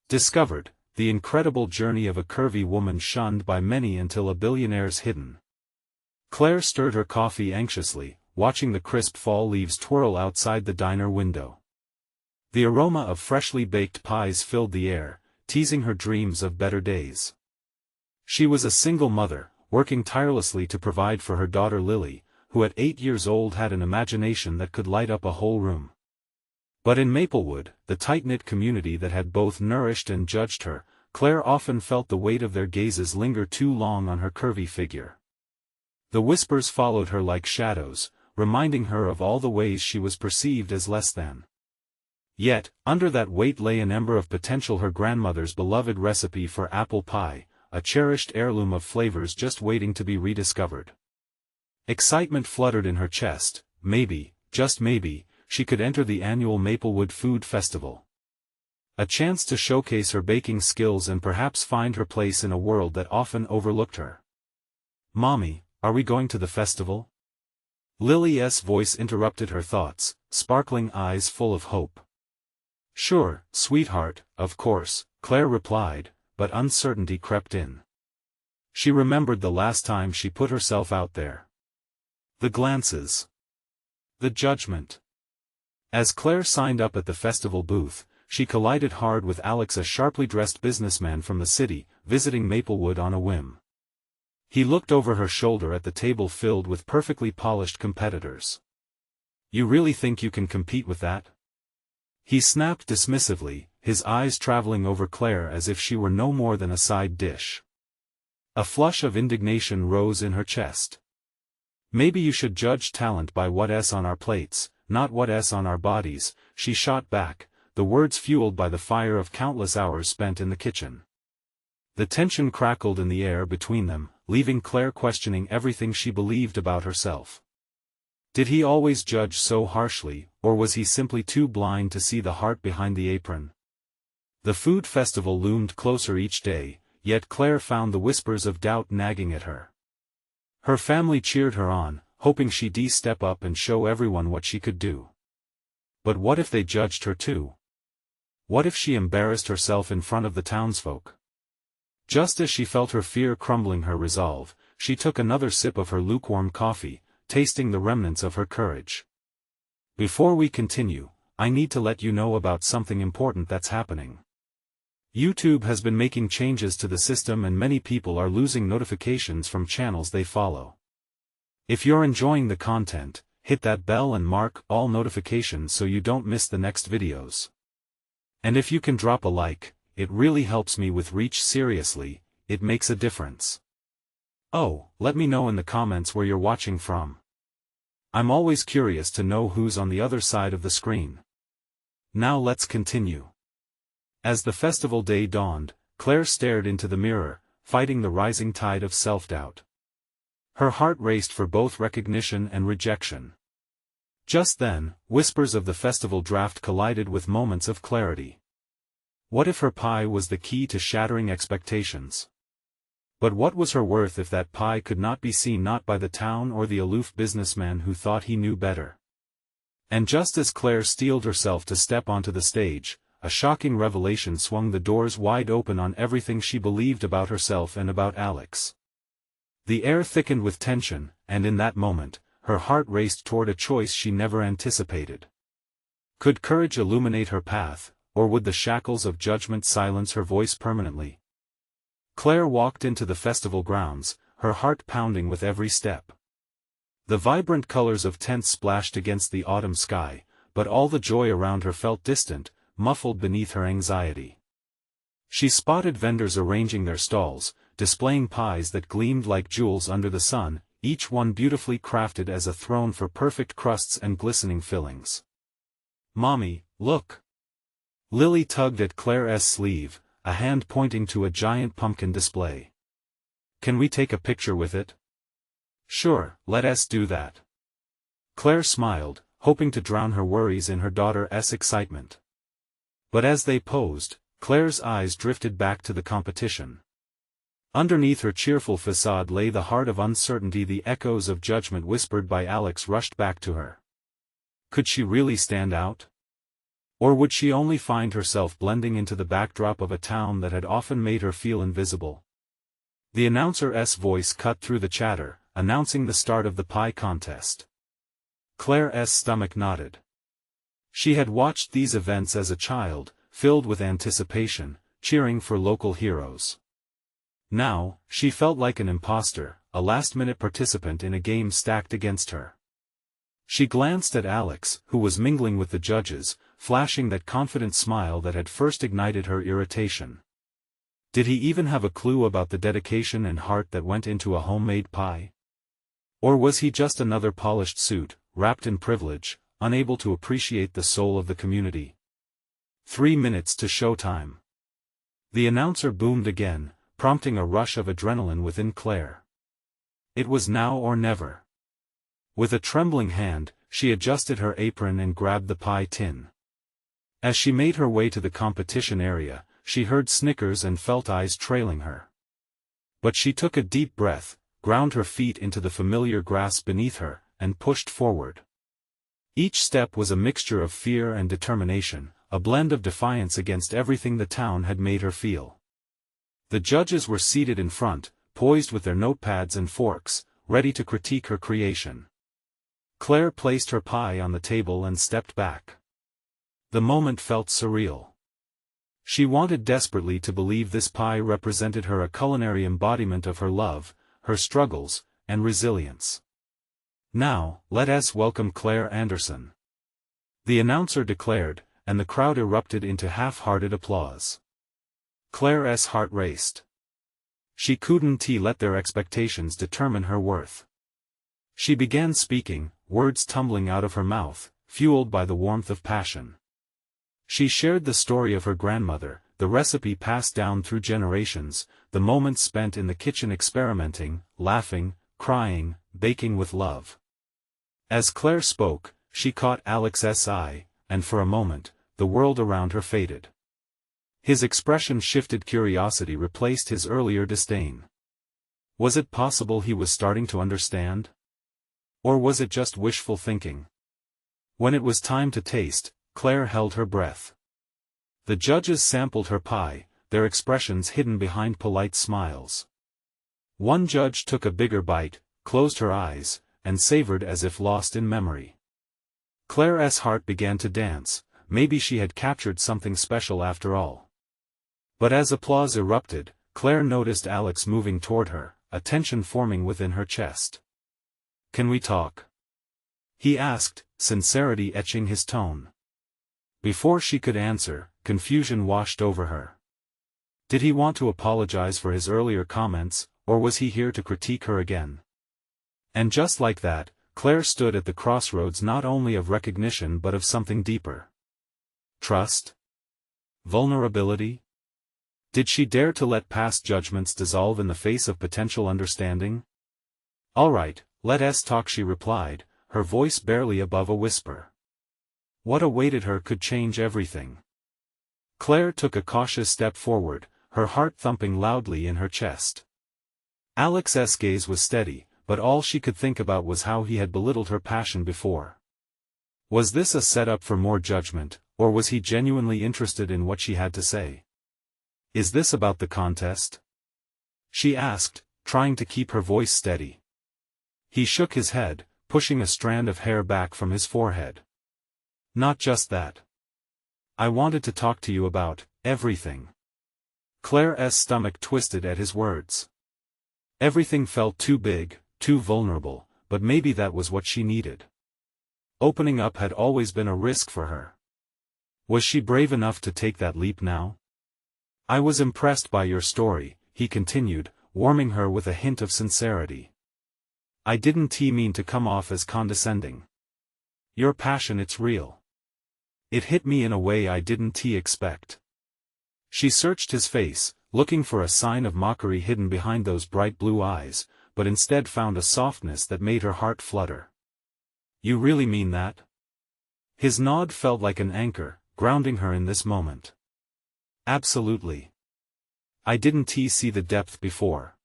Discovered, the incredible journey of a curvy woman shunned by many until a billionaire's hidden. Claire stirred her coffee anxiously, watching the crisp fall leaves twirl outside the diner window. The aroma of freshly baked pies filled the air, teasing her dreams of better days. She was a single mother, working tirelessly to provide for her daughter Lily, who at 8 years old had an imagination that could light up a whole room. But in Maplewood, the tight-knit community that had both nourished and judged her, Claire often felt the weight of their gazes linger too long on her curvy figure. The whispers followed her like shadows, reminding her of all the ways she was perceived as less than. Yet, under that weight lay an ember of potential: her grandmother's beloved recipe for apple pie, a cherished heirloom of flavors just waiting to be rediscovered. Excitement fluttered in her chest. Maybe, just maybe, she could enter the annual Maplewood Food Festival. A chance to showcase her baking skills and perhaps find her place in a world that often overlooked her. "Mommy, are we going to the festival?" Lily's voice interrupted her thoughts, sparkling eyes full of hope. "Sure, sweetheart, of course," Claire replied, but uncertainty crept in. She remembered the last time she put herself out there. The glances. The judgment. As Claire signed up at the festival booth, she collided hard with Alex, a sharply dressed businessman from the city, visiting Maplewood on a whim. He looked over her shoulder at the table filled with perfectly polished competitors. "You really think you can compete with that?" he snapped dismissively, his eyes traveling over Claire as if she were no more than a side dish. A flush of indignation rose in her chest. "Maybe you should judge talent by what's on our plates, not what's on our bodies," she shot back, the words fueled by the fire of countless hours spent in the kitchen. The tension crackled in the air between them, leaving Claire questioning everything she believed about herself. Did he always judge so harshly, or was he simply too blind to see the heart behind the apron? The food festival loomed closer each day, yet Claire found the whispers of doubt nagging at her. Her family cheered her on, hoping she'd step up and show everyone what she could do. But what if they judged her too? What if she embarrassed herself in front of the townsfolk? Just as she felt her fear crumbling her resolve, she took another sip of her lukewarm coffee, tasting the remnants of her courage. "Before we continue, I need to let you know about something important that's happening. YouTube has been making changes to the system and many people are losing notifications from channels they follow. If you're enjoying the content, hit that bell and mark all notifications so you don't miss the next videos. And if you can drop a like, it really helps me with reach. Seriously, it makes a difference. Oh, let me know in the comments where you're watching from. I'm always curious to know who's on the other side of the screen. Now let's continue." As the festival day dawned, Claire stared into the mirror, fighting the rising tide of self-doubt. Her heart raced for both recognition and rejection. Just then, whispers of the festival draft collided with moments of clarity. What if her pie was the key to shattering expectations? But what was her worth if that pie could not be seen, not by the town or the aloof businessman who thought he knew better? And just as Claire steeled herself to step onto the stage, a shocking revelation swung the doors wide open on everything she believed about herself and about Alex. The air thickened with tension, and in that moment, her heart raced toward a choice she never anticipated. Could courage illuminate her path, or would the shackles of judgment silence her voice permanently? Claire walked into the festival grounds, her heart pounding with every step. The vibrant colors of tents splashed against the autumn sky, but all the joy around her felt distant, muffled beneath her anxiety. She spotted vendors arranging their stalls, displaying pies that gleamed like jewels under the sun, each one beautifully crafted as a throne for perfect crusts and glistening fillings. "Mommy, look!" Lily tugged at Claire's sleeve, a hand pointing to a giant pumpkin display. "Can we take a picture with it?" "Sure, let's do that." Claire smiled, hoping to drown her worries in her daughter's excitement. But as they posed, Claire's eyes drifted back to the competition. Underneath her cheerful facade lay the heart of uncertainty. The echoes of judgment whispered by Alex rushed back to her. Could she really stand out? Or would she only find herself blending into the backdrop of a town that had often made her feel invisible? The announcer's voice cut through the chatter, announcing the start of the pie contest. Claire's stomach knotted. She had watched these events as a child, filled with anticipation, cheering for local heroes. Now, she felt like an imposter, a last-minute participant in a game stacked against her. She glanced at Alex, who was mingling with the judges, flashing that confident smile that had first ignited her irritation. Did he even have a clue about the dedication and heart that went into a homemade pie? Or was he just another polished suit, wrapped in privilege, unable to appreciate the soul of the community? 3 minutes to showtime. The announcer boomed again, prompting a rush of adrenaline within Claire. It was now or never. With a trembling hand, she adjusted her apron and grabbed the pie tin. As she made her way to the competition area, she heard snickers and felt eyes trailing her. But she took a deep breath, ground her feet into the familiar grass beneath her, and pushed forward. Each step was a mixture of fear and determination, a blend of defiance against everything the town had made her feel. The judges were seated in front, poised with their notepads and forks, ready to critique her creation. Claire placed her pie on the table and stepped back. The moment felt surreal. She wanted desperately to believe this pie represented her, a culinary embodiment of her love, her struggles, and resilience. Now, let us welcome Claire Anderson, the announcer declared, and the crowd erupted into half-hearted applause. Claire's heart raced. She couldn't let their expectations determine her worth. She began speaking, words tumbling out of her mouth, fueled by the warmth of passion. She shared the story of her grandmother, the recipe passed down through generations, the moments spent in the kitchen experimenting, laughing, crying, baking with love. As Claire spoke, she caught Alex's eye, and for a moment, the world around her faded. His expression shifted, curiosity replaced his earlier disdain. Was it possible he was starting to understand? Or was it just wishful thinking? When it was time to taste, Claire held her breath. The judges sampled her pie, their expressions hidden behind polite smiles. One judge took a bigger bite, closed her eyes, and savored as if lost in memory. Claire's heart began to dance, maybe she had captured something special after all. But as applause erupted, Claire noticed Alex moving toward her, a tension forming within her chest. "Can we talk?" he asked, sincerity etching his tone. Before she could answer, confusion washed over her. Did he want to apologize for his earlier comments, or was he here to critique her again? And just like that, Claire stood at the crossroads not only of recognition but of something deeper. Trust? Vulnerability? Did she dare to let past judgments dissolve in the face of potential understanding? "All right, let us talk," she replied, her voice barely above a whisper. What awaited her could change everything. Claire took a cautious step forward, her heart thumping loudly in her chest. Alex's gaze was steady, but all she could think about was how he had belittled her passion before. Was this a setup for more judgment, or was he genuinely interested in what she had to say? "Is this about the contest?" she asked, trying to keep her voice steady. He shook his head, pushing a strand of hair back from his forehead. "Not just that. I wanted to talk to you about everything." Claire's stomach twisted at his words. Everything felt too big, too vulnerable, but maybe that was what she needed. Opening up had always been a risk for her. Was she brave enough to take that leap now? "I was impressed by your story," he continued, warming her with a hint of sincerity. "I didn't mean to come off as condescending. Your passion, it's real. It hit me in a way I didn't expect." She searched his face, looking for a sign of mockery hidden behind those bright blue eyes, but instead found a softness that made her heart flutter. "You really mean that?" His nod felt like an anchor, grounding her in this moment. "Absolutely. I didn't see the depth before.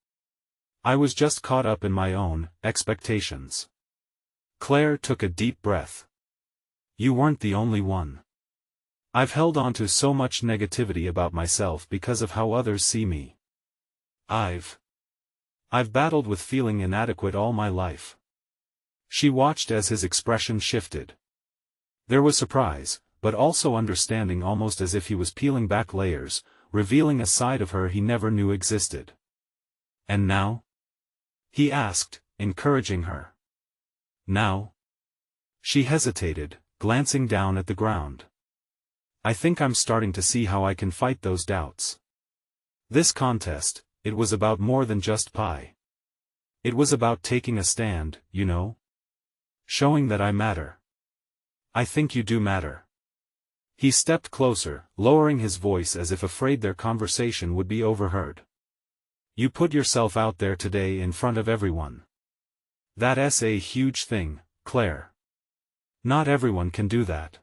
I was just caught up in my own expectations." Claire took a deep breath. "You weren't the only one." I've held on to so much negativity about myself because of how others see me. I've battled with feeling inadequate all my life. She watched as his expression shifted. There was surprise, but also understanding, almost as if he was peeling back layers, revealing a side of her he never knew existed. And now? He asked, encouraging her. Now? She hesitated, glancing down at the ground. I think I'm starting to see how I can fight those doubts. This contest, it was about more than just pie. It was about taking a stand, you know? Showing that I matter. I think you do matter. He stepped closer, lowering his voice as if afraid their conversation would be overheard. You put yourself out there today in front of everyone. That's a huge thing, Claire. Not everyone can do that.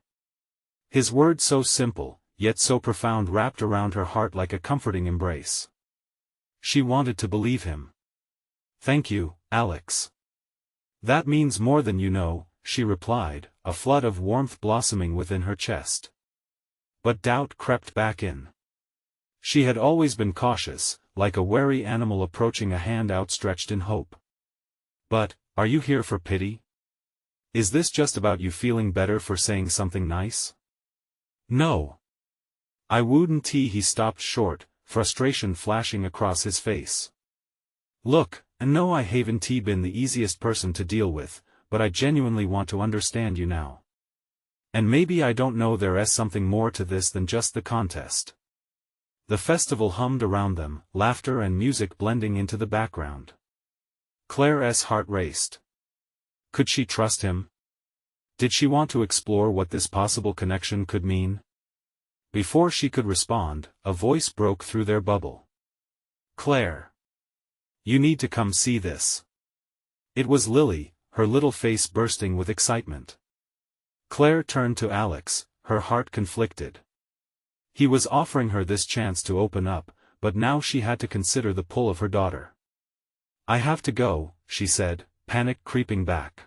His words, so simple, yet so profound, wrapped around her heart like a comforting embrace. She wanted to believe him. Thank you, Alex. That means more than you know, she replied, a flood of warmth blossoming within her chest. But doubt crept back in. She had always been cautious, like a wary animal approaching a hand outstretched in hope. But, are you here for pity? Is this just about you feeling better for saying something nice? No. I wouldn't. He stopped short, frustration flashing across his face. Look, I know I haven't been the easiest person to deal with, but I genuinely want to understand you now. And maybe I don't know, there's something more to this than just the contest. The festival hummed around them, laughter and music blending into the background. Claire's heart raced. Could she trust him? Did she want to explore what this possible connection could mean? Before she could respond, a voice broke through their bubble. Claire. You need to come see this. It was Lily, her little face bursting with excitement. Claire turned to Alex, her heart conflicted. He was offering her this chance to open up, but now she had to consider the pull of her daughter. I have to go, she said, panic creeping back.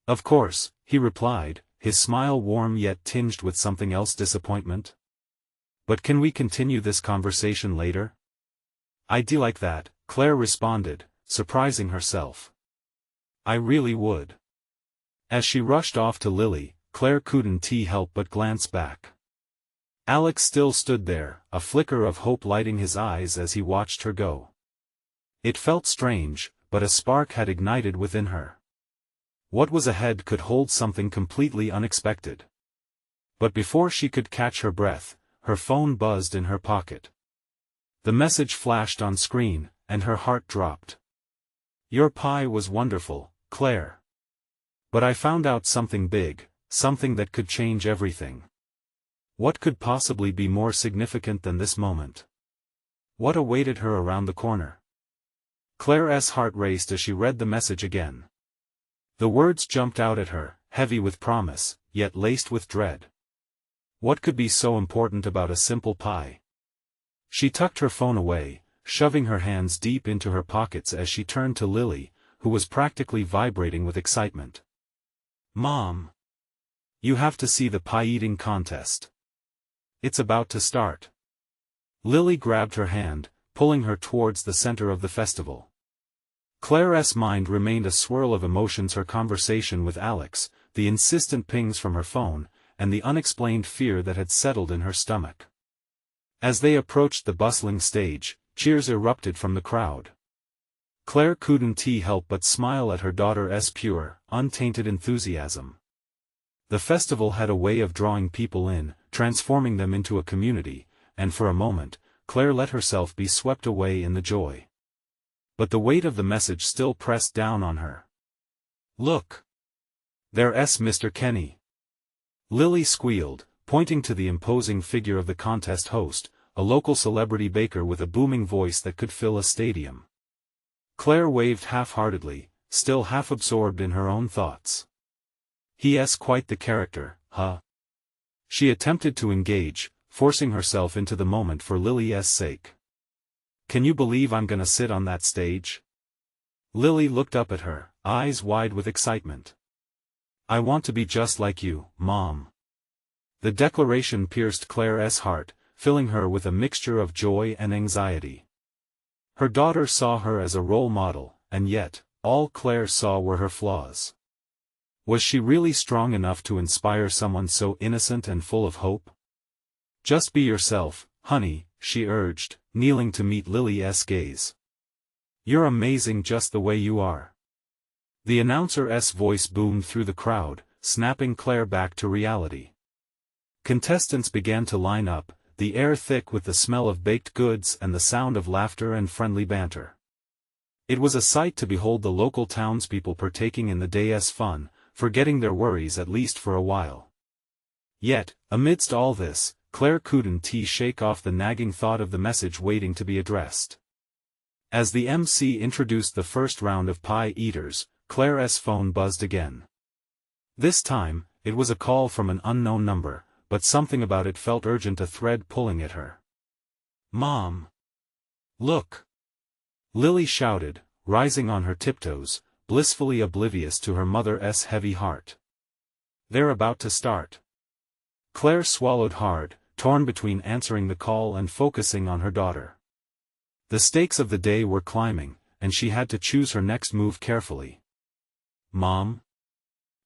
Of course, he replied, his smile warm yet tinged with something else, disappointment. But can we continue this conversation later? I'd like that, Claire responded, surprising herself. I really would. As she rushed off to Lily, Claire couldn't help but glance back. Alex still stood there, a flicker of hope lighting his eyes as he watched her go. It felt strange, but a spark had ignited within her. What was ahead could hold something completely unexpected. But before she could catch her breath, her phone buzzed in her pocket. The message flashed on screen, and her heart dropped. Your pie was wonderful, Claire. But I found out something big, something that could change everything. What could possibly be more significant than this moment? What awaited her around the corner? Claire's heart raced as she read the message again. The words jumped out at her, heavy with promise, yet laced with dread. What could be so important about a simple pie? She tucked her phone away, shoving her hands deep into her pockets as she turned to Lily, who was practically vibrating with excitement. Mom! You have to see the pie-eating contest. It's about to start. Lily grabbed her hand, pulling her towards the center of the festival. Claire's mind remained a swirl of emotions, her conversation with Alex, the insistent pings from her phone, and the unexplained fear that had settled in her stomach. As they approached the bustling stage, cheers erupted from the crowd. Claire couldn't help but smile at her daughter's pure, untainted enthusiasm. The festival had a way of drawing people in, transforming them into a community, and for a moment, Claire let herself be swept away in the joy. But the weight of the message still pressed down on her. Look! There's Mr. Kenny. Lily squealed, pointing to the imposing figure of the contest host, a local celebrity baker with a booming voice that could fill a stadium. Claire waved half-heartedly, still half absorbed in her own thoughts. He's quite the character, huh? She attempted to engage, forcing herself into the moment for Lily's sake. Can you believe I'm gonna sit on that stage? Lily looked up at her, eyes wide with excitement. I want to be just like you, Mom. The declaration pierced Claire's heart, filling her with a mixture of joy and anxiety. Her daughter saw her as a role model, and yet, all Claire saw were her flaws. Was she really strong enough to inspire someone so innocent and full of hope? Just be yourself, honey, she urged, kneeling to meet Lily's gaze. You're amazing just the way you are. The announcer's voice boomed through the crowd, snapping Claire back to reality. Contestants began to line up, the air thick with the smell of baked goods and the sound of laughter and friendly banter. It was a sight to behold the local townspeople partaking in the day's fun, forgetting their worries at least for a while. Yet, amidst all this, Claire couldn't shake off the nagging thought of the message waiting to be addressed. As the MC introduced the first round of pie eaters, Claire's phone buzzed again. This time, it was a call from an unknown number, but something about it felt urgent, a thread pulling at her. Mom! Look! Lily shouted, rising on her tiptoes, blissfully oblivious to her mother's heavy heart. They're about to start. Claire swallowed hard, torn between answering the call and focusing on her daughter. The stakes of the day were climbing, and she had to choose her next move carefully. Mom?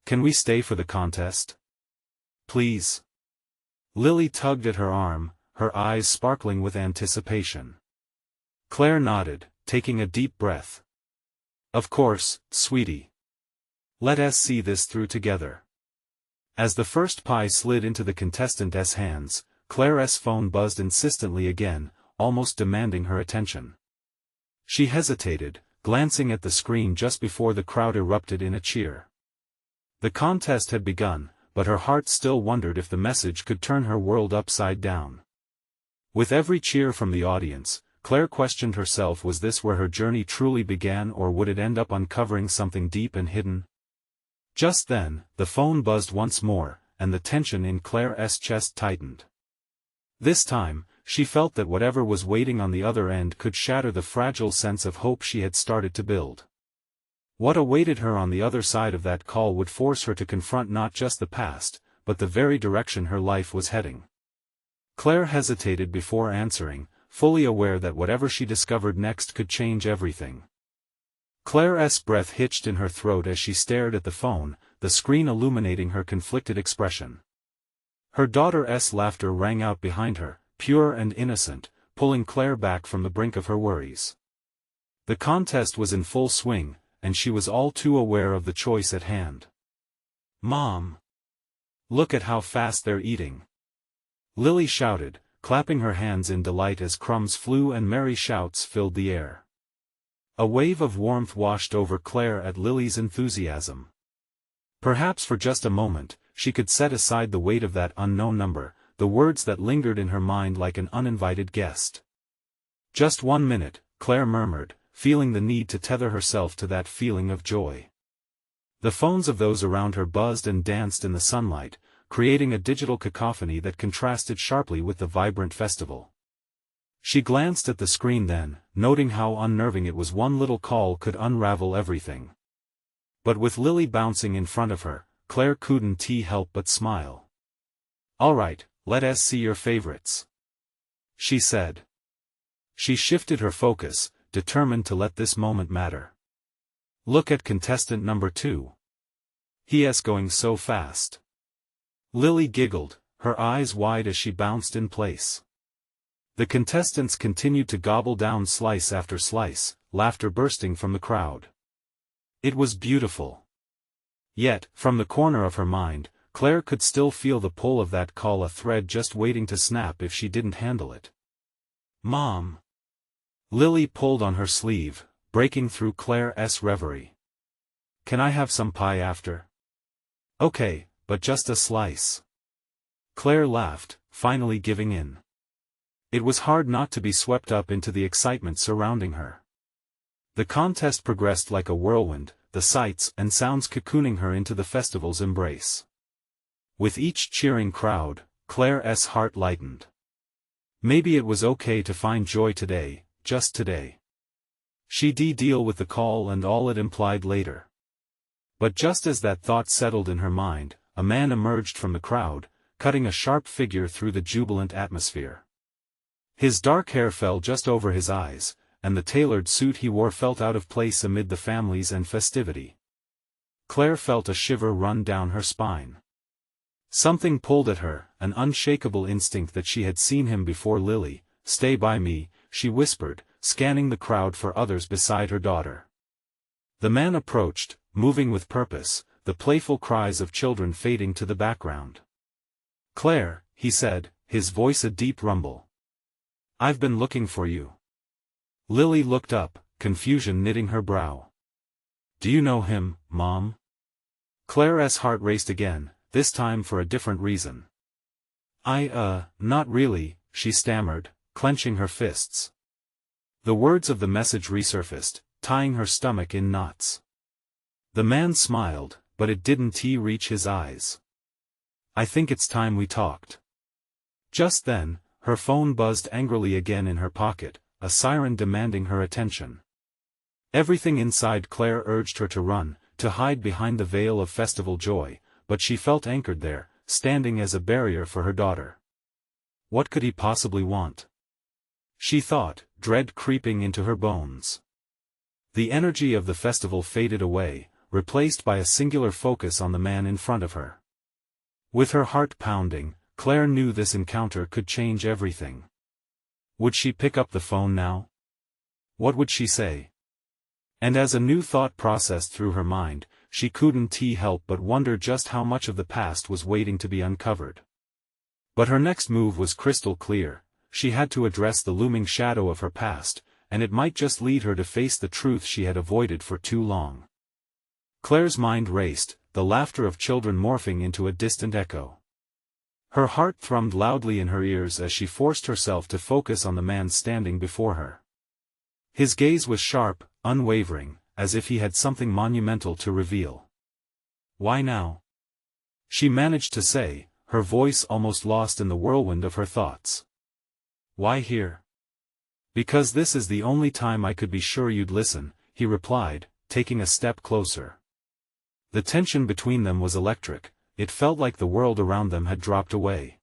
Can we stay for the contest? Please? Lily tugged at her arm, her eyes sparkling with anticipation. Claire nodded, taking a deep breath. Of course, sweetie. Let us see this through together. As the first pie slid into the contestant's hands, Claire's phone buzzed insistently again, almost demanding her attention. She hesitated, glancing at the screen just before the crowd erupted in a cheer. The contest had begun, but her heart still wondered if the message could turn her world upside down. With every cheer from the audience, Claire questioned herself, was this where her journey truly began, or would it end up uncovering something deep and hidden? Just then, the phone buzzed once more, and the tension in Claire's chest tightened. This time, she felt that whatever was waiting on the other end could shatter the fragile sense of hope she had started to build. What awaited her on the other side of that call would force her to confront not just the past, but the very direction her life was heading. Claire hesitated before answering, fully aware that whatever she discovered next could change everything. Claire's breath hitched in her throat as she stared at the phone, the screen illuminating her conflicted expression. Her daughter's laughter rang out behind her, pure and innocent, pulling Claire back from the brink of her worries. The contest was in full swing, and she was all too aware of the choice at hand. Mom! Look at how fast they're eating! Lily shouted, clapping her hands in delight as crumbs flew and merry shouts filled the air. A wave of warmth washed over Claire at Lily's enthusiasm. Perhaps for just a moment, she could set aside the weight of that unknown number, the words that lingered in her mind like an uninvited guest. Just 1 minute, Claire murmured, feeling the need to tether herself to that feeling of joy. The phones of those around her buzzed and danced in the sunlight, creating a digital cacophony that contrasted sharply with the vibrant festival. She glanced at the screen then, noting how unnerving it was. One little call could unravel everything. But with Lily bouncing in front of her, Claire couldn't help but smile. All right, let us see your favorites, she said. She shifted her focus, determined to let this moment matter. Look at contestant number 2. He is going so fast. Lily giggled, her eyes wide as she bounced in place. The contestants continued to gobble down slice after slice, laughter bursting from the crowd. It was beautiful. Yet, from the corner of her mind, Claire could still feel the pull of that call, a thread just waiting to snap if she didn't handle it. Mom! Lily pulled on her sleeve, breaking through Claire's reverie. Can I have some pie after? Okay, but just a slice. Claire laughed, finally giving in. It was hard not to be swept up into the excitement surrounding her. The contest progressed like a whirlwind, the sights and sounds cocooning her into the festival's embrace. With each cheering crowd, Claire's heart lightened. Maybe it was okay to find joy today, just today. She'd deal with the call and all it implied later. But just as that thought settled in her mind, a man emerged from the crowd, cutting a sharp figure through the jubilant atmosphere. His dark hair fell just over his eyes, and the tailored suit he wore felt out of place amid the families and festivity. Claire felt a shiver run down her spine. Something pulled at her, an unshakable instinct that she had seen him before. "Lily, stay by me," she whispered, scanning the crowd for others beside her daughter. The man approached, moving with purpose, the playful cries of children fading to the background. "Claire," he said, his voice a deep rumble. "I've been looking for you." Lily looked up, confusion knitting her brow. "Do you know him, Mom?" Claire's heart raced again, this time for a different reason. Not really," she stammered, clenching her fists. The words of the message resurfaced, tying her stomach in knots. The man smiled, but it didn't reach his eyes. "I think it's time we talked." Just then, her phone buzzed angrily again in her pocket, a siren demanding her attention. Everything inside Claire urged her to run, to hide behind the veil of festival joy, but she felt anchored there, standing as a barrier for her daughter. What could he possibly want? She thought, dread creeping into her bones. The energy of the festival faded away, replaced by a singular focus on the man in front of her. With her heart pounding, Claire knew this encounter could change everything. Would she pick up the phone now? What would she say? And as a new thought processed through her mind, she couldn't help but wonder just how much of the past was waiting to be uncovered. But her next move was crystal clear: she had to address the looming shadow of her past, and it might just lead her to face the truth she had avoided for too long. Claire's mind raced, the laughter of children morphing into a distant echo. Her heart thrummed loudly in her ears as she forced herself to focus on the man standing before her. His gaze was sharp, unwavering, as if he had something monumental to reveal. "Why now?" she managed to say, her voice almost lost in the whirlwind of her thoughts. "Why here?" "Because this is the only time I could be sure you'd listen," he replied, taking a step closer. The tension between them was electric. It felt like the world around them had dropped away.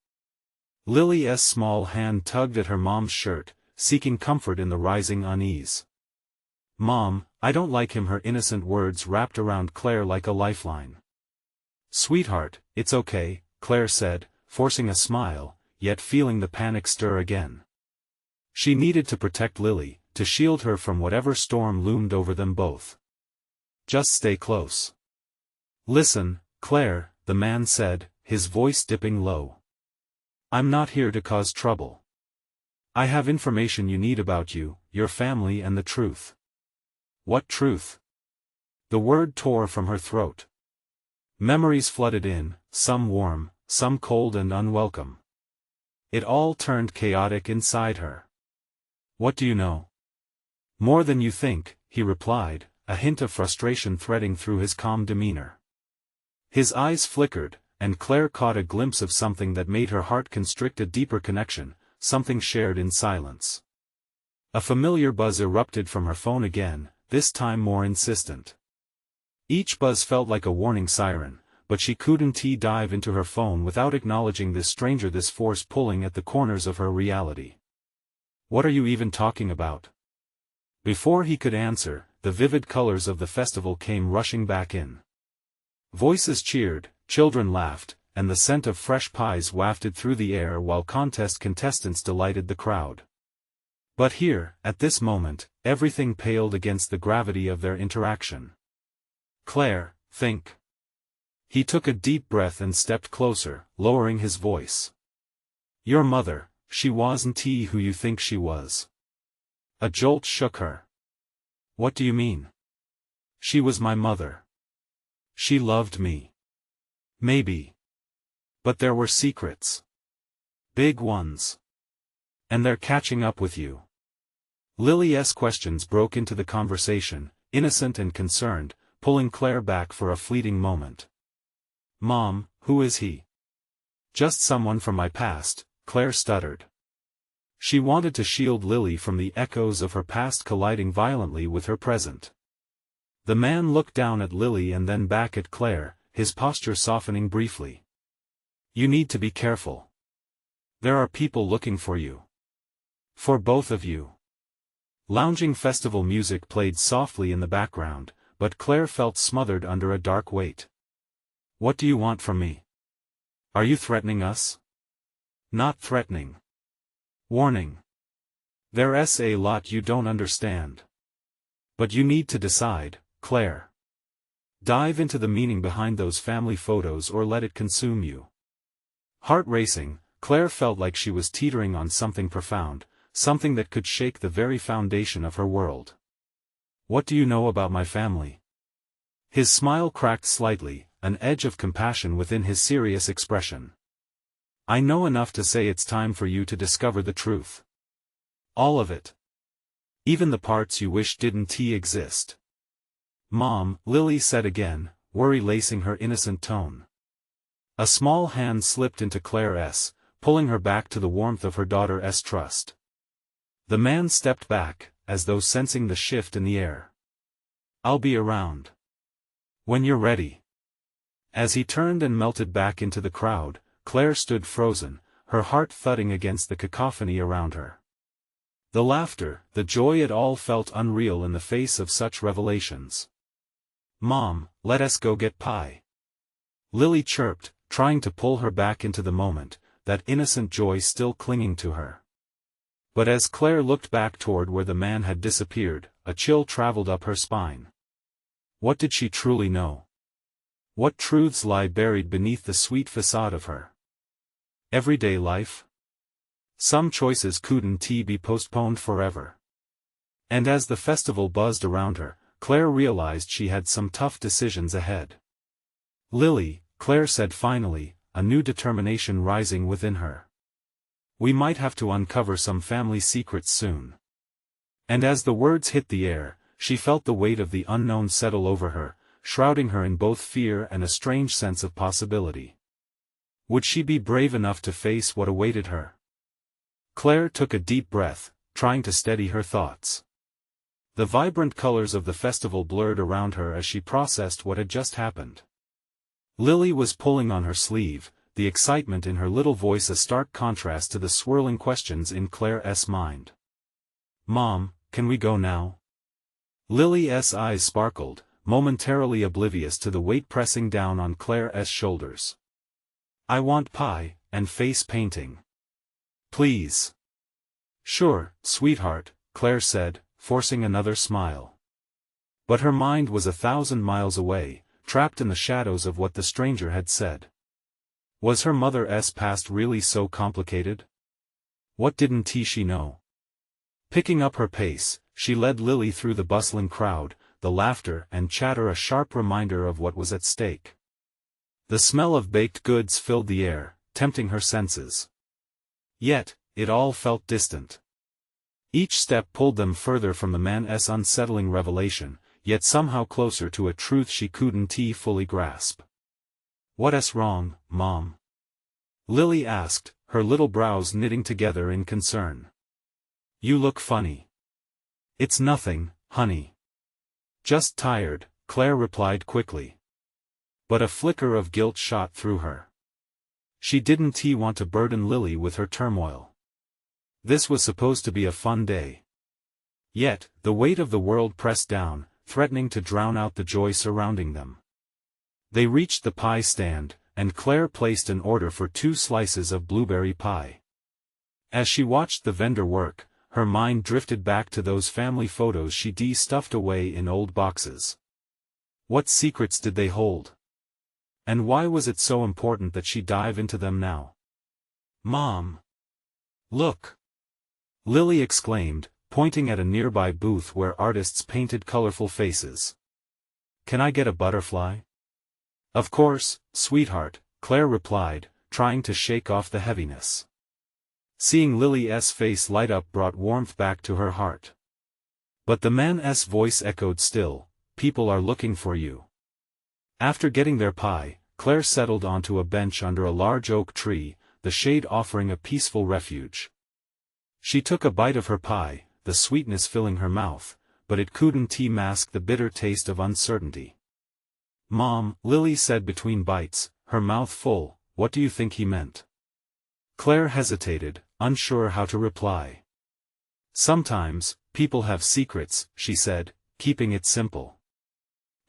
Lily's small hand tugged at her mom's shirt, seeking comfort in the rising unease. "Mom, I don't like him," her innocent words wrapped around Claire like a lifeline. "Sweetheart, it's okay," Claire said, forcing a smile, yet feeling the panic stir again. She needed to protect Lily, to shield her from whatever storm loomed over them both. "Just stay close." "Listen, Claire," the man said, his voice dipping low. "I'm not here to cause trouble. I have information you need about you, your family, and the truth." "What truth?" The word tore from her throat. Memories flooded in, some warm, some cold and unwelcome. It all turned chaotic inside her. "What do you know?" "More than you think," he replied, a hint of frustration threading through his calm demeanor. His eyes flickered, and Claire caught a glimpse of something that made her heart constrict: a deeper connection, something shared in silence. A familiar buzz erupted from her phone again, this time more insistent. Each buzz felt like a warning siren, but she couldn't dive into her phone without acknowledging this stranger, this force pulling at the corners of her reality. "What are you even talking about?" Before he could answer, the vivid colors of the festival came rushing back in. Voices cheered, children laughed, and the scent of fresh pies wafted through the air while contestants delighted the crowd. But here, at this moment, everything paled against the gravity of their interaction. "Claire, think." He took a deep breath and stepped closer, lowering his voice. "Your mother, she wasn't who you think she was." A jolt shook her. "What do you mean?" "She was my mother. She loved me. Maybe. But there were secrets. Big ones. And they're catching up with you." Lily's questions broke into the conversation, innocent and concerned, pulling Claire back for a fleeting moment. "Mom, who is he?" "Just someone from my past," Claire stuttered. She wanted to shield Lily from the echoes of her past colliding violently with her present. The man looked down at Lily and then back at Claire, his posture softening briefly. You need to be careful. There are people looking for you. For both of you. Lounging festival music played softly in the background, but Claire felt smothered under a dark weight. What do you want from me? Are you threatening us? Not threatening. Warning. There's a lot you don't understand. But you need to decide, Claire. Dive into the meaning behind those family photos or let it consume you. Heart racing, Claire felt like she was teetering on something profound, something that could shake the very foundation of her world. What do you know about my family? His smile cracked slightly, an edge of compassion within his serious expression. I know enough to say it's time for you to discover the truth. All of it. Even the parts you wish didn't exist. Mom, Lily said again, worry lacing her innocent tone. A small hand slipped into Claire's, pulling her back to the warmth of her daughter's trust. The man stepped back, as though sensing the shift in the air. I'll be around. When you're ready. As he turned and melted back into the crowd, Claire stood frozen, her heart thudding against the cacophony around her. The laughter, the joy, it all felt unreal in the face of such revelations. Mom, let us go get pie. Lily chirped, trying to pull her back into the moment, that innocent joy still clinging to her. But as Claire looked back toward where the man had disappeared, a chill traveled up her spine. What did she truly know? What truths lie buried beneath the sweet facade of her everyday life? Some choices couldn't be postponed forever. And as the festival buzzed around her, Claire realized she had some tough decisions ahead. Lily, Claire said finally, a new determination rising within her. We might have to uncover some family secrets soon. And as the words hit the air, she felt the weight of the unknown settle over her, shrouding her in both fear and a strange sense of possibility. Would she be brave enough to face what awaited her? Claire took a deep breath, trying to steady her thoughts. The vibrant colors of the festival blurred around her as she processed what had just happened. Lily was pulling on her sleeve, the excitement in her little voice a stark contrast to the swirling questions in Claire's mind. Mom, can we go now? Lily's eyes sparkled, momentarily oblivious to the weight pressing down on Claire's shoulders. I want pie, and face painting. Please. Sure, sweetheart, Claire said, forcing another smile. But her mind was 1,000 miles away, trapped in the shadows of what the stranger had said. Was her mother's past really so complicated? What didn't she know? Picking up her pace, she led Lily through the bustling crowd, the laughter and chatter a sharp reminder of what was at stake. The smell of baked goods filled the air, tempting her senses. Yet, it all felt distant. Each step pulled them further from the man's unsettling revelation, yet somehow closer to a truth she couldn't fully grasp. What's wrong, Mom? Lily asked, her little brows knitting together in concern. You look funny. It's nothing, honey. Just tired, Claire replied quickly. But a flicker of guilt shot through her. She didn't want to burden Lily with her turmoil. This was supposed to be a fun day. Yet, the weight of the world pressed down, threatening to drown out the joy surrounding them. They reached the pie stand, and Claire placed an order for 2 slices of blueberry pie. As she watched the vendor work, her mind drifted back to those family photos she stuffed away in old boxes. What secrets did they hold? And why was it so important that she dive into them now? Mom! Look! Lily exclaimed, pointing at a nearby booth where artists painted colorful faces. Can I get a butterfly? Of course, sweetheart, Claire replied, trying to shake off the heaviness. Seeing Lily's face light up brought warmth back to her heart. But the man's voice echoed still, people are looking for you. After getting their pie, Claire settled onto a bench under a large oak tree, the shade offering a peaceful refuge. She took a bite of her pie, the sweetness filling her mouth, but it couldn't mask the bitter taste of uncertainty. Mom, Lily said between bites, her mouth full, what do you think he meant? Claire hesitated, unsure how to reply. Sometimes, people have secrets, she said, keeping it simple.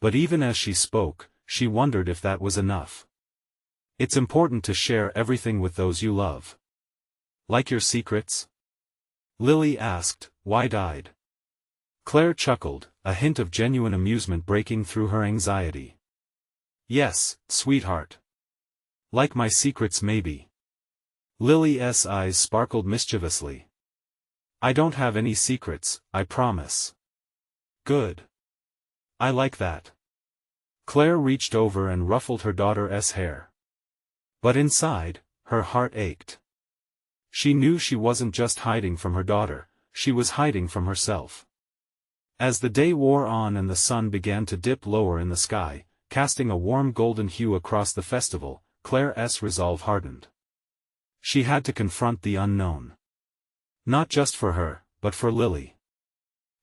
But even as she spoke, she wondered if that was enough. It's important to share everything with those you love. Like your secrets? Lily asked, wide-eyed. Claire chuckled, a hint of genuine amusement breaking through her anxiety. Yes, sweetheart. Like my secrets maybe. Lily's eyes sparkled mischievously. I don't have any secrets, I promise. Good. I like that. Claire reached over and ruffled her daughter's hair. But inside, her heart ached. She knew she wasn't just hiding from her daughter, she was hiding from herself. As the day wore on and the sun began to dip lower in the sky, casting a warm golden hue across the festival, Claire's resolve hardened. She had to confront the unknown. Not just for her, but for Lily.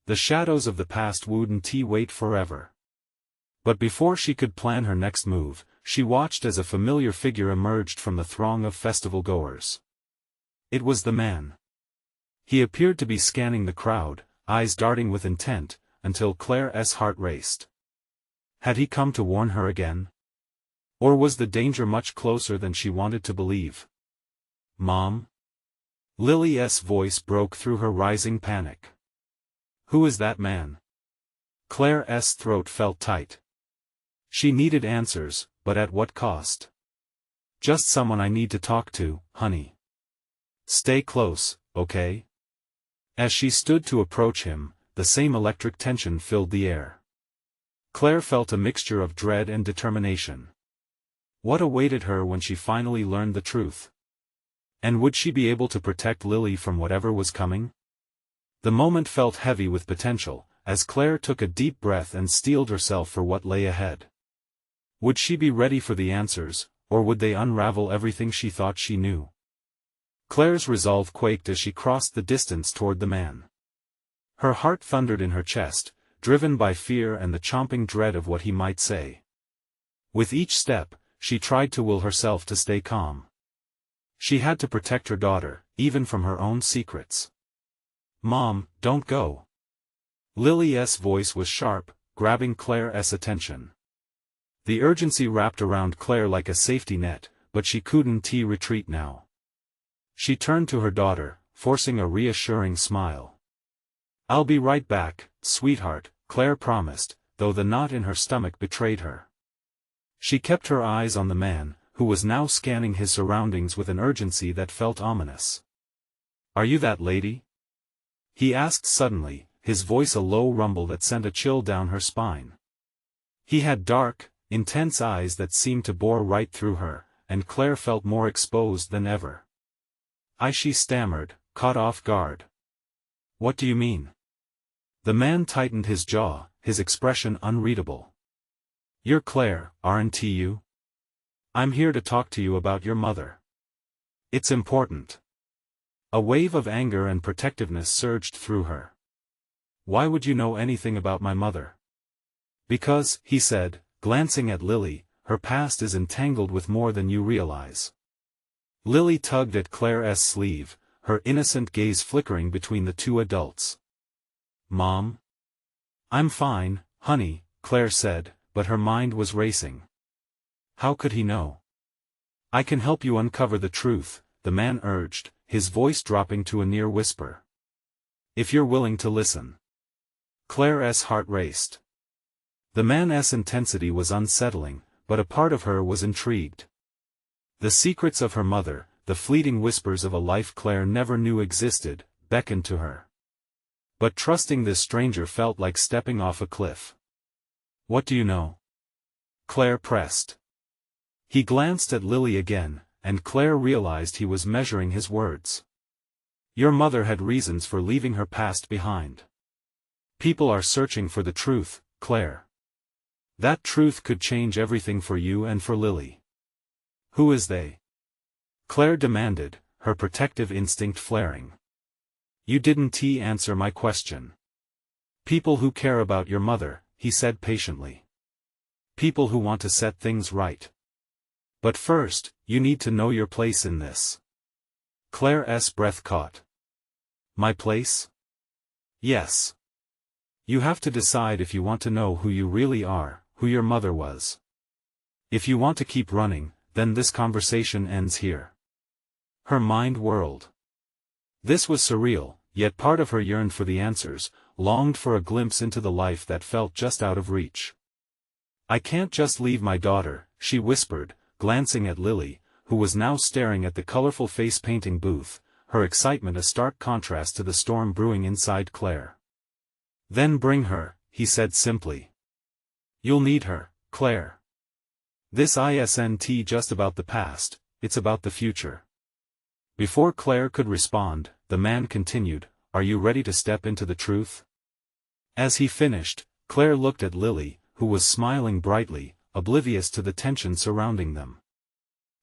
The shadows of the past wouldn't wait forever. But before she could plan her next move, she watched as a familiar figure emerged from the throng of festival-goers. It was the man. He appeared to be scanning the crowd, eyes darting with intent, until Claire's heart raced. Had he come to warn her again? Or was the danger much closer than she wanted to believe? Mom? Lily's voice broke through her rising panic. Who is that man? Claire's throat felt tight. She needed answers, but at what cost? Just someone I need to talk to, honey. Stay close, okay? As she stood to approach him, the same electric tension filled the air. Claire felt a mixture of dread and determination. What awaited her when she finally learned the truth? And would she be able to protect Lily from whatever was coming? The moment felt heavy with potential, as Claire took a deep breath and steeled herself for what lay ahead. Would she be ready for the answers, or would they unravel everything she thought she knew? Claire's resolve quaked as she crossed the distance toward the man. Her heart thundered in her chest, driven by fear and the chomping dread of what he might say. With each step, she tried to will herself to stay calm. She had to protect her daughter, even from her own secrets. Mom, don't go. Lily's voice was sharp, grabbing Claire's attention. The urgency wrapped around Claire like a safety net, but she couldn't retreat now. She turned to her daughter, forcing a reassuring smile. I'll be right back, sweetheart, Claire promised, though the knot in her stomach betrayed her. She kept her eyes on the man, who was now scanning his surroundings with an urgency that felt ominous. Are you that lady? He asked suddenly, his voice a low rumble that sent a chill down her spine. He had dark, intense eyes that seemed to bore right through her, and Claire felt more exposed than ever. She stammered, caught off guard. What do you mean? The man tightened his jaw, his expression unreadable. You're Claire, aren't you? I'm here to talk to you about your mother. It's important. A wave of anger and protectiveness surged through her. Why would you know anything about my mother? Because, he said, glancing at Lily, her past is entangled with more than you realize. Lily tugged at Claire's sleeve, her innocent gaze flickering between the two adults. Mom? I'm fine, honey, Claire said, but her mind was racing. How could he know? I can help you uncover the truth, the man urged, his voice dropping to a near whisper. If you're willing to listen. Claire's heart raced. The man's intensity was unsettling, but a part of her was intrigued. The secrets of her mother, the fleeting whispers of a life Claire never knew existed, beckoned to her. But trusting this stranger felt like stepping off a cliff. What do you know? Claire pressed. He glanced at Lily again, and Claire realized he was measuring his words. Your mother had reasons for leaving her past behind. People are searching for the truth, Claire. That truth could change everything for you and for Lily. Who is they? Claire demanded, her protective instinct flaring. You didn't answer my question. People who care about your mother, he said patiently. People who want to set things right. But first, you need to know your place in this. Claire's breath caught. My place? Yes. You have to decide if you want to know who you really are, who your mother was. If you want to keep running, then this conversation ends here. Her mind whirled. This was surreal, yet part of her yearned for the answers, longed for a glimpse into the life that felt just out of reach. I can't just leave my daughter, she whispered, glancing at Lily, who was now staring at the colorful face-painting booth, her excitement a stark contrast to the storm brewing inside Claire. Then bring her, he said simply. You'll need her, Claire. This isn't just about the past, it's about the future. Before Claire could respond, the man continued, Are you ready to step into the truth? As he finished, Claire looked at Lily, who was smiling brightly, oblivious to the tension surrounding them.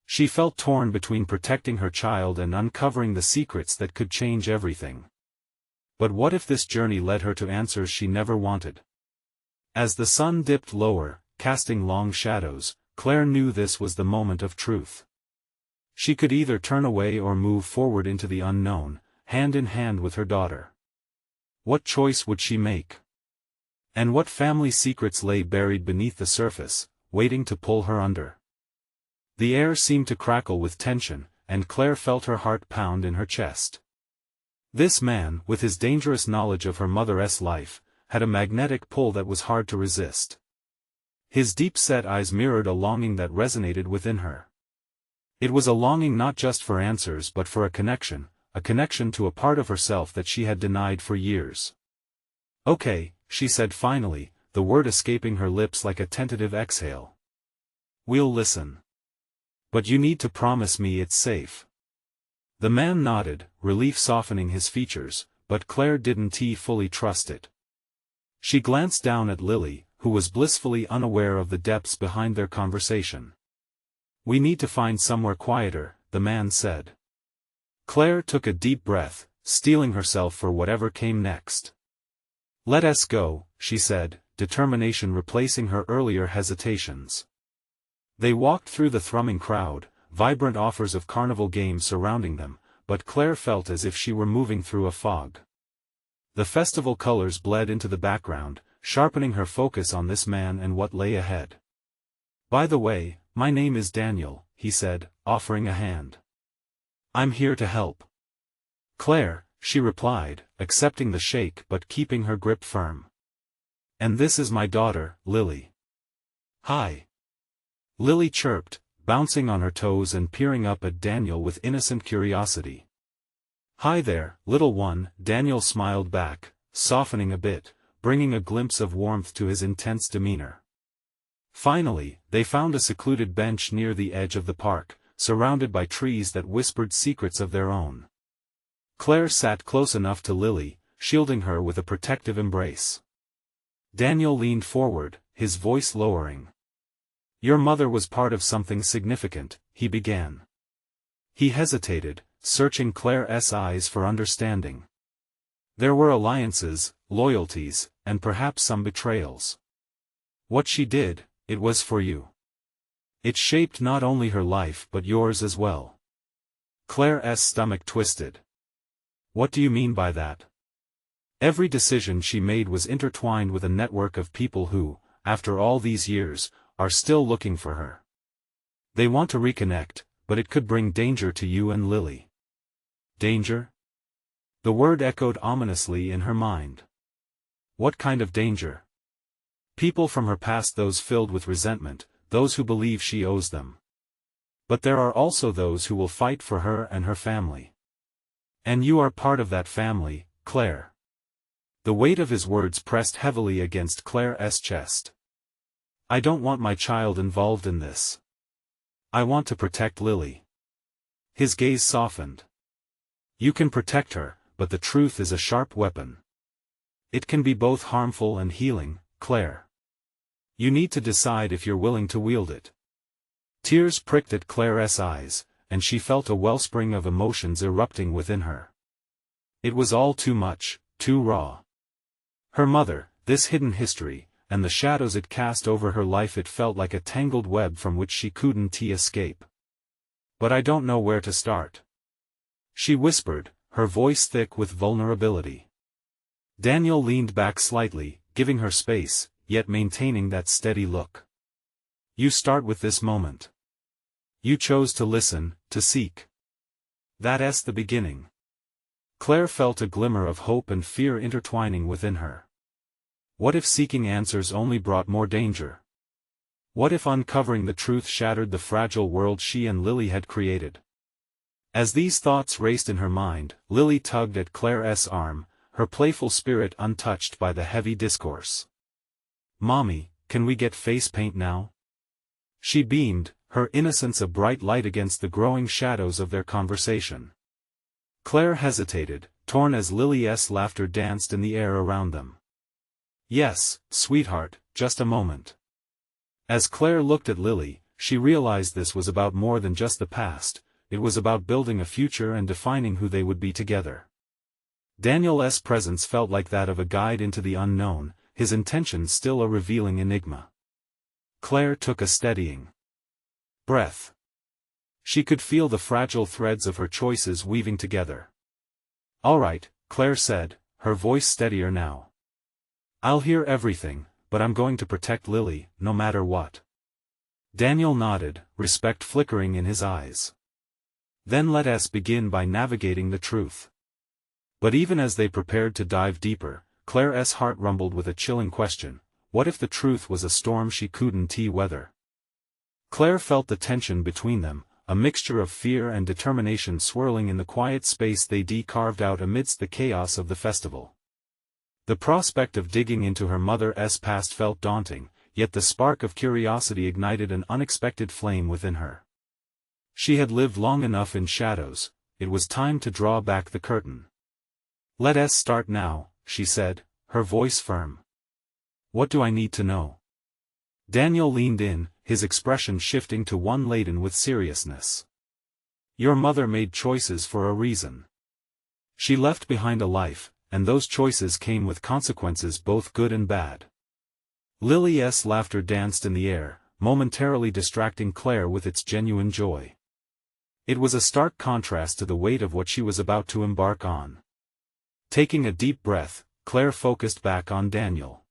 She felt torn between protecting her child and uncovering the secrets that could change everything. But what if this journey led her to answers she never wanted? As the sun dipped lower, casting long shadows, Claire knew this was the moment of truth. She could either turn away or move forward into the unknown, hand in hand with her daughter. What choice would she make? And what family secrets lay buried beneath the surface, waiting to pull her under? The air seemed to crackle with tension, and Claire felt her heart pound in her chest. This man, with his dangerous knowledge of her mother's life, had a magnetic pull that was hard to resist. His deep-set eyes mirrored a longing that resonated within her. It was a longing not just for answers but for a connection to a part of herself that she had denied for years. Okay, she said finally, the word escaping her lips like a tentative exhale. We'll listen. But you need to promise me it's safe. The man nodded, relief softening his features, but Claire didn't fully trust it. She glanced down at Lily, who was blissfully unaware of the depths behind their conversation. We need to find somewhere quieter, the man said. Claire took a deep breath, steeling herself for whatever came next. Let us go, she said, determination replacing her earlier hesitations. They walked through the thrumming crowd, vibrant offers of carnival games surrounding them, but Claire felt as if she were moving through a fog. The festival colors bled into the background, sharpening her focus on this man and what lay ahead. By the way, my name is Daniel, he said, offering a hand. I'm here to help. Claire, she replied, accepting the shake but keeping her grip firm. And this is my daughter, Lily. Hi. Lily chirped, bouncing on her toes and peering up at Daniel with innocent curiosity. Hi there, little one, Daniel smiled back, softening a bit, bringing a glimpse of warmth to his intense demeanor. Finally, they found a secluded bench near the edge of the park, surrounded by trees that whispered secrets of their own. Claire sat close enough to Lily, shielding her with a protective embrace. Daniel leaned forward, his voice lowering. Your mother was part of something significant, he began. He hesitated, searching Claire's eyes for understanding. There were alliances, loyalties, and perhaps some betrayals. What she did, it was for you. It shaped not only her life but yours as well. Claire's stomach twisted. What do you mean by that? Every decision she made was intertwined with a network of people who, after all these years, are still looking for her. They want to reconnect, but it could bring danger to you and Lily. Danger? The word echoed ominously in her mind. What kind of danger? People from her past, those filled with resentment, those who believe she owes them. But there are also those who will fight for her and her family. And you are part of that family, Claire. The weight of his words pressed heavily against Claire's chest. I don't want my child involved in this. I want to protect Lily. His gaze softened. You can protect her, but the truth is a sharp weapon. It can be both harmful and healing, Claire. You need to decide if you're willing to wield it. Tears pricked at Claire's eyes, and she felt a wellspring of emotions erupting within her. It was all too much, too raw. Her mother, this hidden history, and the shadows it cast over her life, it felt like a tangled web from which she couldn't escape. "But I don't know where to start," she whispered, her voice thick with vulnerability. Daniel leaned back slightly, giving her space, yet maintaining that steady look. "You start with this moment. You chose to listen, to seek. That's the beginning." Claire felt a glimmer of hope and fear intertwining within her. What if seeking answers only brought more danger? What if uncovering the truth shattered the fragile world she and Lily had created? As these thoughts raced in her mind, Lily tugged at Claire's arm, her playful spirit untouched by the heavy discourse. "Mommy, can we get face paint now?" She beamed, her innocence a bright light against the growing shadows of their conversation. Claire hesitated, torn as Lily's laughter danced in the air around them. "Yes, sweetheart, just a moment." As Claire looked at Lily, she realized this was about more than just the past, it was about building a future and defining who they would be together. Daniel's presence felt like that of a guide into the unknown, his intentions still a revealing enigma. Claire took a steadying breath. She could feel the fragile threads of her choices weaving together. "All right," Claire said, her voice steadier now. "I'll hear everything, but I'm going to protect Lily, no matter what." Daniel nodded, respect flickering in his eyes. "Then let us begin by navigating the truth." But even as they prepared to dive deeper, Claire's heart rumbled with a chilling question: what if the truth was a storm she couldn't weather? Claire felt the tension between them, a mixture of fear and determination swirling in the quiet space they carved out amidst the chaos of the festival. The prospect of digging into her mother's past felt daunting, yet the spark of curiosity ignited an unexpected flame within her. She had lived long enough in shadows, it was time to draw back the curtain. "Let us start now," she said, her voice firm. "What do I need to know?" Daniel leaned in, his expression shifting to one laden with seriousness. "Your mother made choices for a reason. She left behind a life, and those choices came with consequences both good and bad." Lily's laughter danced in the air, momentarily distracting Claire with its genuine joy. It was a stark contrast to the weight of what she was about to embark on. Taking a deep breath, Claire focused back on Daniel.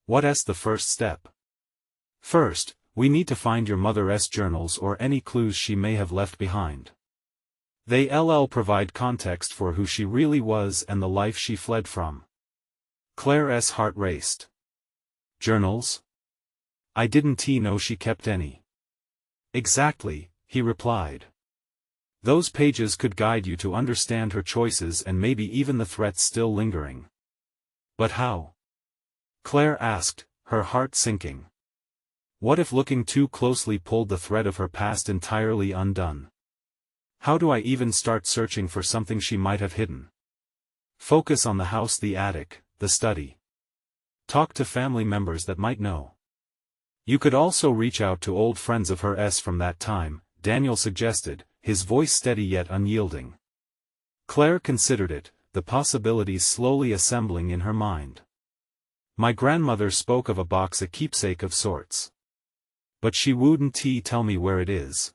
"What's the first step?" "First, we need to find your mother's journals or any clues she may have left behind. They'll provide context for who she really was and the life she fled from." Claire's heart raced. "Journals? I didn't know she kept any." "Exactly," he replied. "Those pages could guide you to understand her choices and maybe even the threats still lingering." "But how?" Claire asked, her heart sinking. What if looking too closely pulled the thread of her past entirely undone? How do I even start searching for something she might have hidden? Focus on the house, the attic, the study. Talk to family members that might know. You could also reach out to old friends of hers from that time, Daniel suggested, his voice steady yet unyielding. Claire considered it, the possibilities slowly assembling in her mind. "My grandmother spoke of a box, a keepsake of sorts. But she wouldn't tell me where it is."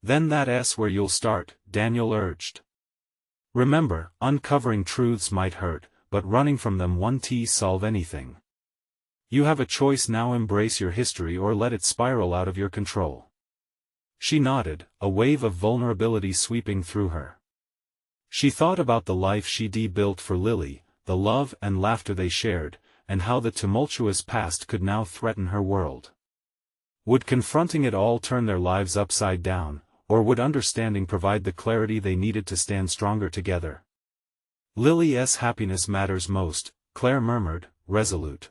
"Then that's where you'll start," Daniel urged. "Remember, uncovering truths might hurt, but running from them won't solve anything. You have a choice now: embrace your history or let it spiral out of your control." She nodded, a wave of vulnerability sweeping through her. She thought about the life she'd built for Lily, the love and laughter they shared, and how the tumultuous past could now threaten her world. Would confronting it all turn their lives upside down, or would understanding provide the clarity they needed to stand stronger together? "Lily's happiness matters most," Claire murmured, resolute.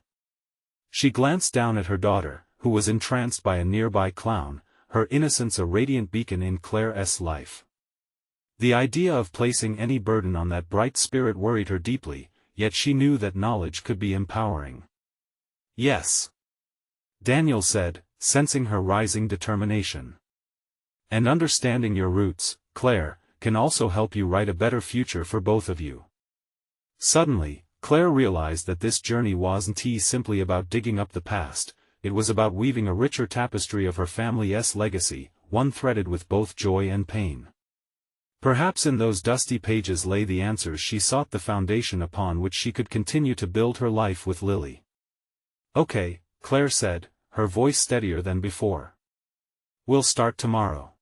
She glanced down at her daughter, who was entranced by a nearby clown, her innocence a radiant beacon in Claire's life. The idea of placing any burden on that bright spirit worried her deeply, yet she knew that knowledge could be empowering. "Yes," Daniel said, sensing her rising determination. "And understanding your roots, Claire, can also help you write a better future for both of you." Suddenly, Claire realized that this journey wasn't simply about digging up the past, it was about weaving a richer tapestry of her family's legacy, one threaded with both joy and pain. Perhaps in those dusty pages lay the answers she sought, the foundation upon which she could continue to build her life with Lily. "Okay," Claire said, her voice steadier than before. "We'll start tomorrow.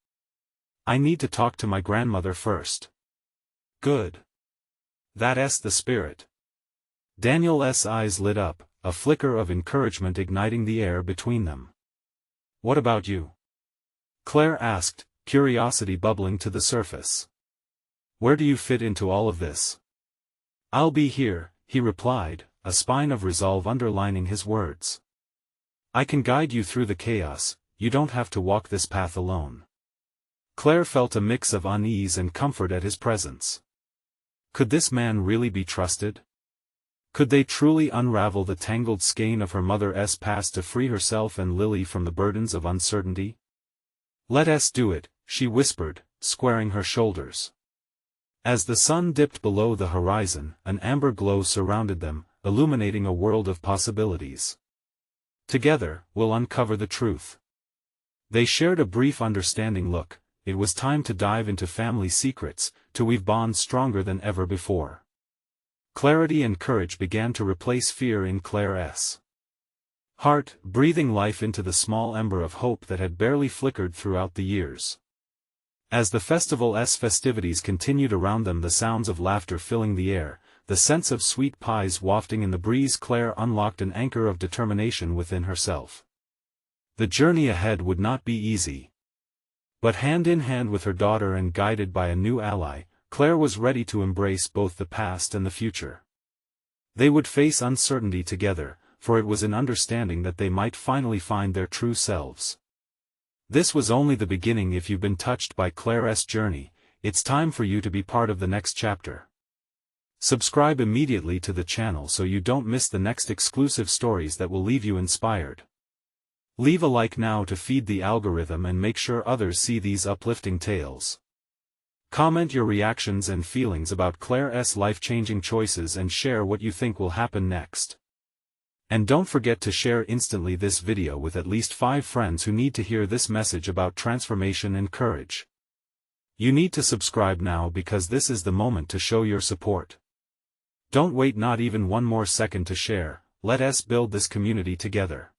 I need to talk to my grandmother first." "Good. That's the spirit." Daniel's eyes lit up, a flicker of encouragement igniting the air between them. "What about you?" Claire asked, curiosity bubbling to the surface. "Where do you fit into all of this?" "I'll be here," he replied, a spine of resolve underlining his words. "I can guide you through the chaos, you don't have to walk this path alone." Claire felt a mix of unease and comfort at his presence. Could this man really be trusted? Could they truly unravel the tangled skein of her mother's past to free herself and Lily from the burdens of uncertainty? "Let us do it," she whispered, squaring her shoulders. As the sun dipped below the horizon, an amber glow surrounded them, illuminating a world of possibilities. "Together, we'll uncover the truth." They shared a brief understanding look. It was time to dive into family secrets, to weave bonds stronger than ever before. Clarity and courage began to replace fear in Claire's heart, breathing life into the small ember of hope that had barely flickered throughout the years. As the festival's festivities continued around them, the sounds of laughter filling the air, the scents of sweet pies wafting in the breeze, Claire unlocked an anchor of determination within herself. The journey ahead would not be easy. But hand in hand with her daughter and guided by a new ally, Claire was ready to embrace both the past and the future. They would face uncertainty together, for it was in understanding that they might finally find their true selves. This was only the beginning. If you've been touched by Claire's journey, it's time for you to be part of the next chapter. Subscribe immediately to the channel so you don't miss the next exclusive stories that will leave you inspired. Leave a like now to feed the algorithm and make sure others see these uplifting tales. Comment your reactions and feelings about Claire's life-changing choices and share what you think will happen next. And don't forget to share instantly this video with at least 5 friends who need to hear this message about transformation and courage. You need to subscribe now because this is the moment to show your support. Don't wait not even one more second to share. Let us build this community together.